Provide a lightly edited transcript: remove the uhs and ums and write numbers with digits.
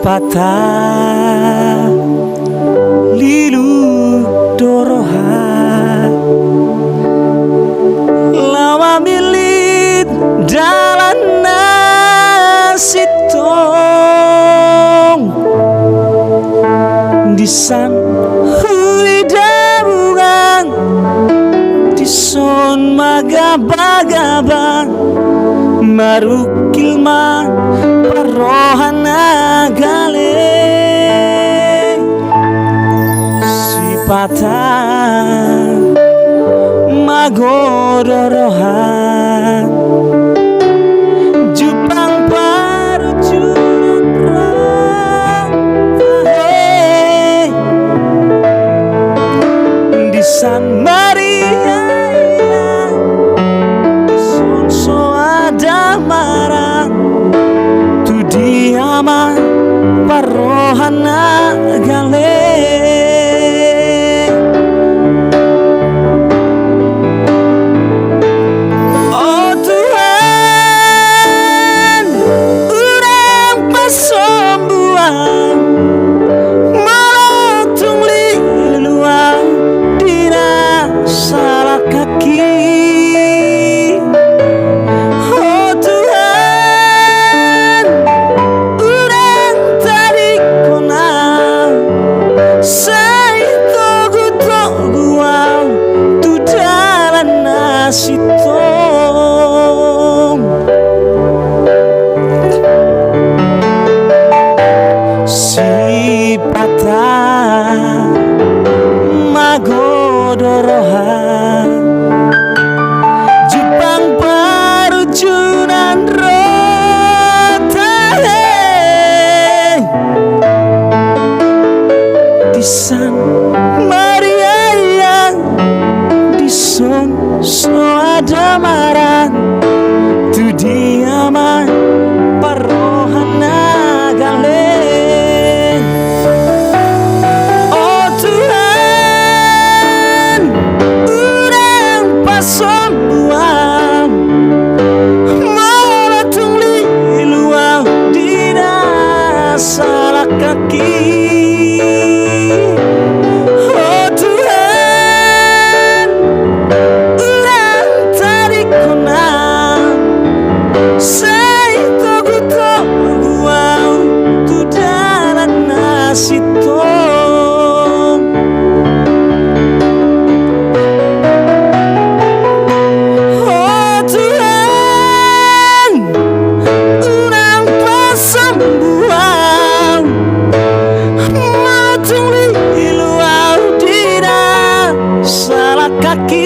patah lilu doroha lama milit dalam nasitong disan hui dabungan dison magabagabang marukil man parohana galeng si patah magodorohan jupang parujuran ratahe di San Maria sonso ada marang tu diama parohana galeng si patah magodorohan jupang parujunan rotahe di San Maria yang dison so ada marang tu diama parohana galeng. Oh Tuhan urang pasombuang molatung liluang dina salah kaki. Oh Tuhan urang tarik konang sitong oh Tuhan urang pasambuang matung liluau dina salah kaki.